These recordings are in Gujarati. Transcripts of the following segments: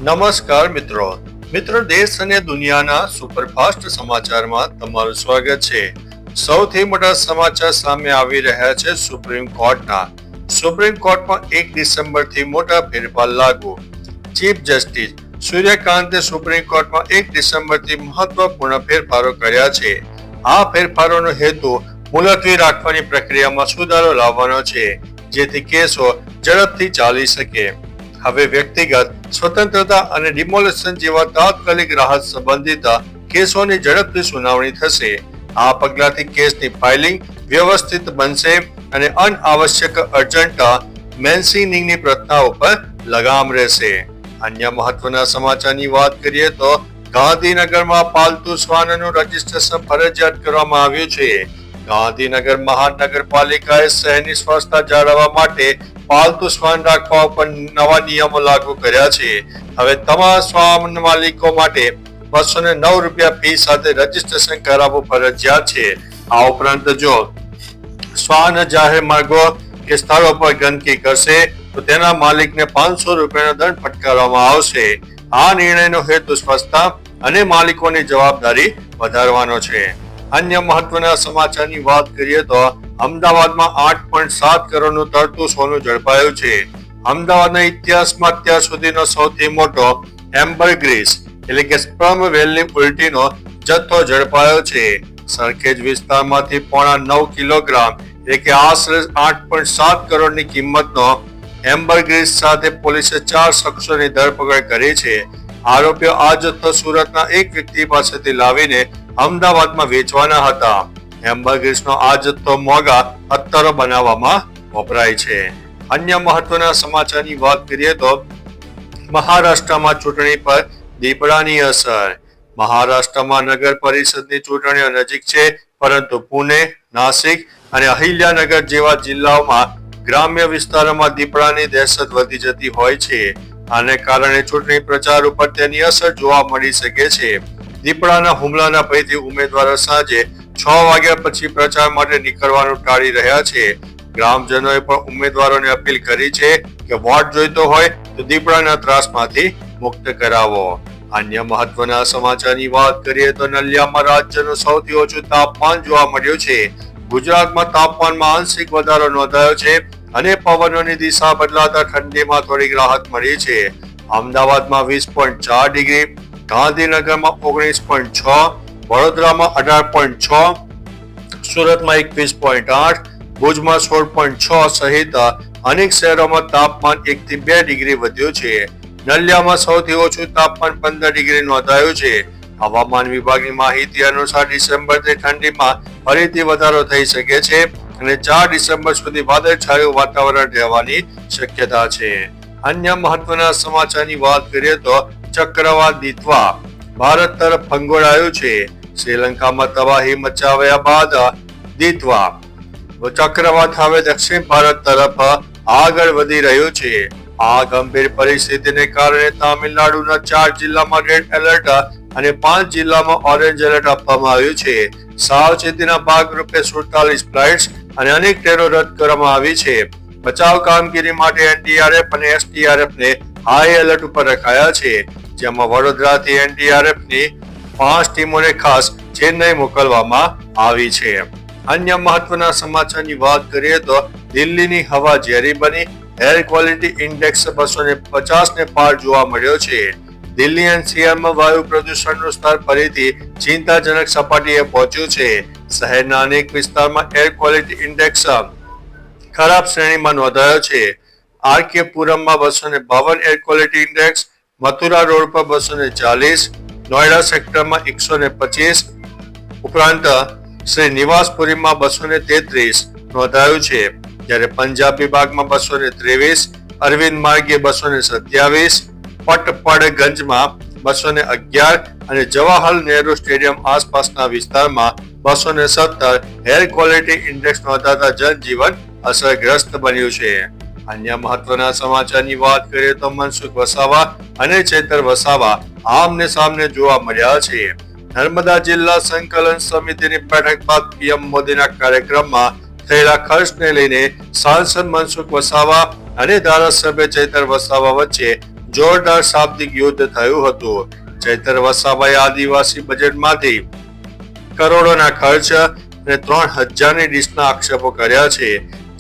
નમસ્કાર મિત્રો દેશ અને દુનિયાના સુપરફાસ્ટ સમાચારમાં તમારું સ્વાગત છે। સૌથી મોટા સમાચાર સામે આવી રહ્યા છે સુપ્રીમ કોર્ટમાં 1 ડિસેમ્બરથી મોટા ફેરફાર લાગુ। ચીફ જસ્ટિસ સૂર્યકાંતે સુપ્રીમ કોર્ટમાં 1 ડિસેમ્બરથી મહત્વપૂર્ણ ફેરફારો કર્યા છે। આ ફેરફારોનો હેતુ મુલતવી રાખવાની પ્રક્રિયામાં સુધારો લાવવાનો છે, જેથી કેસો ઝડપથી ચાલી શકે। હવે વ્યક્તિગત સ્વતંત્રતા અને ડિમોલેશન જેવા તાત્કાલિક રાહત સંબંધિત કેસોની ઝડપથી સુનાવણી થશે। આ પગલાંથી કેસની ફાઇલિંગ વ્યવસ્થિત બનશે અને અનાવશ્યક અર્જન્ટ મેન્સિનિંગની પ્રથાઓ પર લગામ રહેશે। અન્ય મહત્વના સમાચારની વાત કરીએ તો ગાંધીનગરમાં પાલતુ શ્વાનનું રજીસ્ટ્રેશન ફરજિયાત કરવામાં આવ્યું છે। ગાંધીનગર મહાનગરપાલિકાએ શહેરની સ્વચ્છતા જાળવવા માટે પાલતુ શ્વાન રાખવા ઉપર નવા નિયમો લાગુ કર્યા છે। હવે તમામ શ્વાન માલિકો માટે 209 રૂપિયા ફી સાથે રજીસ્ટ્રેશન કરાવવું ફરજિયાત છે। આ ઉપરાંત જો શ્વાન જાહેર માર્ગો કે સ્થળો પર ગંદકી કરશે તો તેના માલિકને 500 રૂપિયાનો દંડ ફટકારવામાં આવશે। આ નિર્ણયનો હેતુ સ્વચ્છતા અને માલિકોની જવાબદારી વધારવાનો છે। અન્ય મહત્વના સમાચારની વાત કરીએ તો અમદાવાદમાં 8.7 કરોડનું તરતું સોનું ઝડપાયું છે। અમદાવાદના ઇતિહાસમાં અત્યાર સુધીનો સૌથી મોટો એમ્બરગ્રીસ એટલે કે સ્પર્મ વેલની ઉલટીનો જથ્થો ઝડપાયો છે। સરખેજ વિસ્તારમાંથી 9.5 કિલોગ્રામ એટલે કે આશરે 8.7 કરોડની કિંમતનો એમ્બરગ્રીસ સાથે પોલીસે 4 શખ્સોની ધરપકડ કરી છે। આરોપીઓ આ જથ્થો સુરતના એક વ્યક્તિ પાસેથી લાવીને અમદાવાદમાં વેચવાના હતા। એમ્બરગ્રીસનો આ જથ્થો મોંઘા અત્તરો બનાવવામાં વપરાય છે। અન્ય મહત્વના સમાચારની વાત કરીએ તો મહારાષ્ટ્રમાં ચૂંટણી પર દીપડાની અસર। મહારાષ્ટ્રમાં નગર પરિષદની ચૂંટણીઓ નજીક છે, પરંતુ પુણે, નાસિક અને અહિલ્યાનગર જેવા જિલ્લાઓમાં ગ્રામ્ય વિસ્તારોમાં દીપડાની દહેશત વધી જતી હોય છે। આને કારણે ચૂંટણી પ્રચાર ઉપર તેની અસર જોવા મળી શકે છે। દીપડાના હુમલાના ભયથી ઉમેદવારો સાંજે 6 વાગ્યા પછી પ્રચાર માટે નીકળવાનું ટાળી રહ્યા છે। ગ્રામજનોએ પણ ઉમેદવારોને અપીલ કરી છે કે વોટ જોઈતો હોય તો દીપડાના ત્રાસમાંથી મુક્ત કરાવો। અન્ય મહત્વના સમાચારની વાત કરીએ તો નલિયામાં રાજ્યનું સૌથી ઓછું તાપમાન જોવા મળ્યું છે। ગુજરાતમાં તાપમાનમાં આંશિક વધારો નોંધાયો છે અને પવનોની દિશા બદલાતા ઠંડીમાં થોડીક રાહત મળી છે। અમદાવાદમાં 20.4 ડિગ્રી, ગાંધીનગરમાં 19.6, વડોદરામાં 18.6, સુરતમાં 21.8, ભુજમાં 16.6 સહિત અનેક શહેરોમાં તાપમાન 1 થી 2 ડિગ્રી વધ્યું છે। નલિયામાં સૌથી ઓછું તાપમાન 15 ડિગ્રી નોંધાયું છે। હવામાન વિભાગની માહિતી અનુસાર ડિસેમ્બરથી ઠંડીમાં ફરીથી વધારો થઈ શકે છે અને 4 ડિસેમ્બર સુધી વાદળછાયું વાતાવરણ રહેવાની શક્યતા છે। અન્ય મહત્વના સમાચારની વાત કરીએ તો ચક્રવાત દિત્વા ભારત તરફ ફંગોળાયું છે। શ્રીલંકામાં તબાહી મચાવ્યા બાદ દિત્વા ચક્રવાત હવે દક્ષિણ ભારત તરફ આગળ વધી રહ્યું છે। આ ગંભીર પરિસ્થિતિને કારણે તામિલનાડુના 4 જિલ્લામાં રેડ એલર્ટ અને 5 જિલ્લામાં ઓરેન્જ એલર્ટ આપવામાં આવ્યું છે। સાવચેતીના ભાગરૂપે 47 ફ્લાઇટ્સ અને અનેક ટ્રેનો રદ કરવામાં આવી છે। બચાવ કામગીરી માટે એનડીઆરએફ અને એસડીઆરએફને હાઈ એલર્ટ ઉપર રખાયા છે, જેમાં વડોદરાથી એનડીઆરએફની 5 ટીમોને ખાસ ચેન્નઈ મોકલવામાં આવી છે। અન્ય મહત્વના સમાચારની વાત કરીએ તો દિલ્હીની હવા ઝેરી બની, એર ક્વોલિટી ઇન્ડેક્સ 250 ને પાર જોવા મળ્યો છે। દિલ્હી એનસીઆરમાં વાયુ પ્રદૂષણનું સ્તર ફરીથી ચિંતાજનક સપાટીએ પહોંચ્યું છે। શહેરના અનેક વિસ્તારમાં એર ક્વોલિટી ઇન્ડેક્સ ખરાબ શ્રેણીમાં નોંધાયો છે। આરકે પુરમમાં 252 air quality index, Mathura road પર 240, નોઈડા સેક્ટરમાં 125, ઉપરાંત શ્રી નિવાસપુરીમાં 233 નોંધાયું છે, જ્યારે પંજાબ વિભાગમાં 223, અરવિંદ માર્ગે 227, પટપડગંજમાં 211 અને જવાહરલાલ નહેરુ સ્ટેડિયમ આસપાસના વિસ્તારમાં 217 એર ક્વોલિટી ઇન્ડેક્સ નોંધાતા જનજીવન અસરગ્રસ્ત બન્યું છે। અન્ય મહત્વના સમાચારની વાત કરીએ તો મનસુખ વસાવા અને ચેતર વસાવા આમને સામને જોવા મળ્યા છે। નર્મદા જિલ્લા સંકલન સમિતિની બેઠક બાદ પીએમ મોદીના કાર્યક્રમમાં થયેલા ખર્ચને લઈને સાંસદ મનસુખ વસાવા અને ધારાસભ્ય ચેતર વસાવા વચ્ચે જોરદાર શાબ્દિક યુદ્ધ થયું હતું. ચૈતર વસાવાએ આદિવાસી બજેટમાંથી કરોડોના ખર્ચ અને 3000ની ડીશના આક્ષેપો કર્યા છે,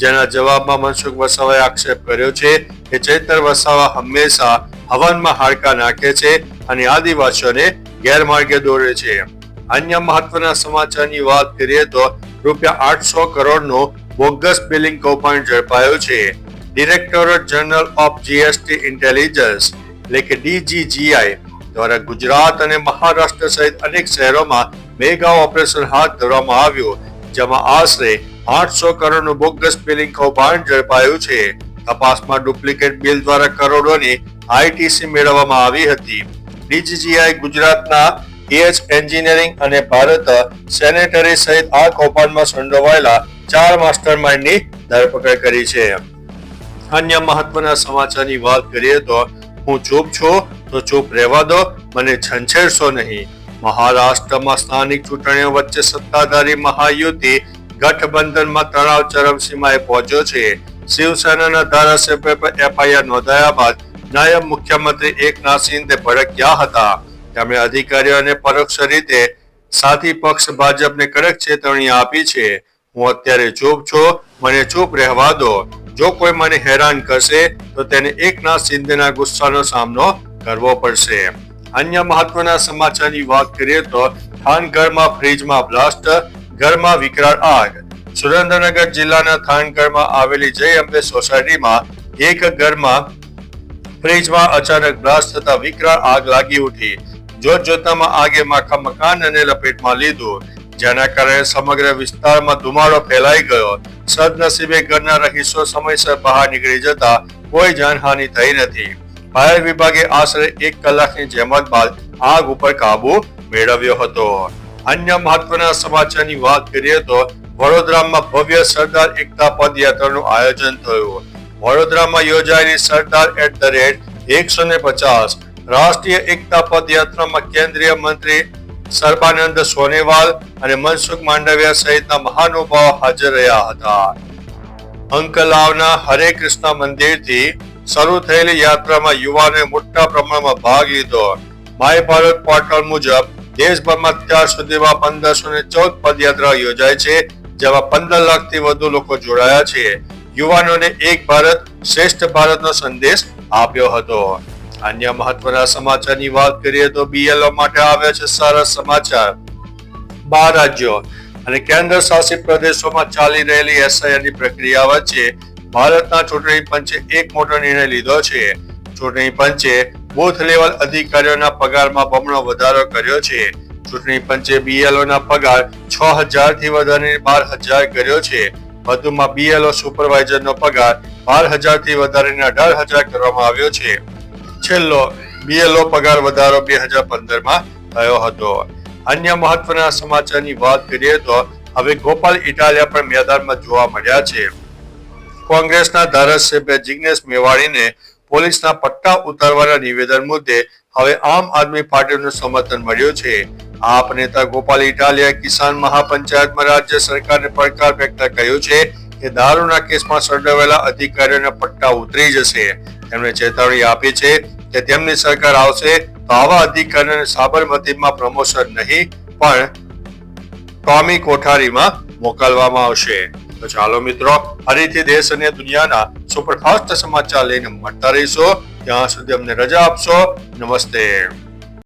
જેના જવાબમાં મનસુખ વસાવાએ આક્ષેપ કર્યો છે કે ચૈતર વસાવા હંમેશા હવનમાં હાડકા નાખે છે અને આદિવાસીઓને ગેરમાર્ગે દોરે છે. અન્ય મહત્વના સમાચારની વાત કરીએ તો ₹800 કરોડનું બોગસ બિલિંગ કૌભાંડ ઝડપાયું છે. Directorate general of GST intelligence એટલે કે DGGI દ્વારા ગુજરાત અને મહારાષ્ટ્ર સહિત અનેક શહેરોમાં મેગા ઓપરેશન હાથ ધરવામાં આવ્યું, જેમાં આશરે 800 કરોડનું બોગસ બિલિંગ કૌભાંડ ઝડપાયું છે. તપાસમાં ડુપ્લિકેટ બિલ દ્વારા કરોડોની ITC મેળવવામાં આવી હતી. DGGI ગુજરાતના એન્જિનિયરિંગ અને ભારત સેનેટરી સહિત આ કૌભાંડમાં સંડોવાયેલા 4 માસ્ટરમાઇન્ડની ધરપકડ કરી છે. અન્ય મહત્વના સમાચારની વાત કરીએ તો હું ચૂપ છું તો ચૂપ રહેવા દો, મને છંછેડશો નહીં. મહારાષ્ટ્રમાં સ્થાનિક ચૂંટણીઓ વચ્ચે સત્તાધારી મહાયુતિ ગઠબંધનમાં તણાવ ચરમસીમાએ પહોંચ્યો છે. શિવસેનાના ધારાસભ્ય પર FIR નોંધાયા બાદ નાયબ મુખ્યમંત્રી એકનાથ શિંદે ભડક્યા હતા. તેમણે અધિકારીઓને પરોક્ષ રીતે સાથી પક્ષ ભાજપને કડક ચેતવણી આપી છે. હું અત્યારે ચૂપ છું, મને ચૂપ રહેવા દો. જો કોઈ મને હેરાન કરશે તો તેને એકનાથ શિંદેના ગુસ્સાનો સામનો કરવો પડશે. અન્ય મહત્વના સમાચારની વાત કરીએ તો થાનગઢમાં ફ્રીજમાં બ્લાસ્ટ, ઘરમાં વિકરાળ આગ. સુરેન્દ્રનગર જિલ્લાના થાનગઢમાં આવેલી જય અંબે સોસાયટીમાં એક ઘરમાં ફ્રીજમાં અચાનક બ્લાસ્ટ થતા વિકરાળ આગ લાગી ઉઠી. જોતજોતામાં આગે આખા મકાનને લપેટમાં લીધું, જેના કારણે સમગ્ર વિસ્તારમાં ધુમાડો ફેલાઈ ગયો. સદનસીબે ઘરના રહીશો સમયસર બહાર નીકળી જતા કોઈ જાનહાનિ થઈ નથી. ફાયર વિભાગે આશરે 1 કલાકની જહેમત બાદ આગ ઉપર કાબુ મેળવ્યો હતો. અન્ય મહત્વના સમાચારની વાત કરીએ તો વડોદરામાં ભવ્ય સરદાર એકતા પદયાત્રાનું આયોજન થયું. વડોદરામાં યોજાયેલી સરદાર @150 રાષ્ટ્રીય એકતા પદયાત્રામાં કેન્દ્રીય મંત્રી સર્બાનંદ સોનોવાલ અને મનસુખ માંડવિયા સહિતના મહાનુભાવો હાજર રહ્યા હતા. અંકલાવના હરે કૃષ્ણ મંદિરથી શરૂ થયેલી યાત્રામાં યુવાનોએ મોટા પ્રમાણમાં ભાગ લીધો. માય ભારત પોર્ટલ મુજબ દેશભરમાં અત્યાર સુધીમાં 1514 પદયાત્રા યોજાઈ છે, જેમાં 15 લાખથી વધુ લોકો જોડાયા છે. યુવાનોને એક ભારત શ્રેષ્ઠ ભારતનો સંદેશ આપ્યો હતો. અન્ય મહત્વના સમાચારની વાત કરીએ તો BLO માટે આવ્યા છે સારા સમાચાર. 12 રાજ્યો અને કેન્દ્ર શાસિત પ્રદેશોમાં ચાલી રહેલી SIR ની પ્રક્રિયા વચ્ચે ભારતના ચૂંટણી પંચે એક મોટો નિર્ણય લીધો છે. ચૂંટણી પંચે બૂથ લેવલ અધિકારીઓના પગારમાં બમણો વધારો કર્યો છે. ચૂંટણી પંચે BLO ના પગાર 6000 થી વધારીને 12000 કર્યો છે. વધુમાં BLO સુપરવાઇઝરનો પગાર 12000 થી વધારીને 18000 કરવામાં આવ્યો છે. છેલ્લો BLO પગાર વધારો 2015માં થયો હતો. અન્ય મહત્વના સમાચારની વાત કરીએ તો હવે ગોપાલ ઇટાલિયા પણ મેદાનમાં જોવા મળ્યા છે. કોંગ્રેસના ધારાસભ્ય જિગ્નેશ મેવાણીને પોલીસના પટ્ટા ઉતારવાના નિવેદન મુદ્દે હવે આમ આદમી પાર્ટીનું સમર્થન મળ્યું છે. આપ નેતા ગોપાલ ઇટાલિયાએ કિસાન મહાપંચાયતમાં રાજ્ય સરકારને પડકાર ફેંકતા કહ્યું છે કે દારૂના કેસમાં સંડોવાયેલા અધિકારીઓના પટ્ટા ઉતરી જશે. તેમણે ચેતવણી આપી છે કે તેમની સરકાર આવશે તો આવા અધિકારીઓને સાબરમતીમાં પ્રમોશન નહીં પણ ટોમી કોઠારીમાં મોકલવામાં આવશે. તો ચાલો મિત્રો, ફરીથી દેશ અને દુનિયાના સુપરફાસ્ટ સમાચાર લઈને મળતા રહીશો. ત્યાં સુધી અમને રજા આપશો. નમસ્તે.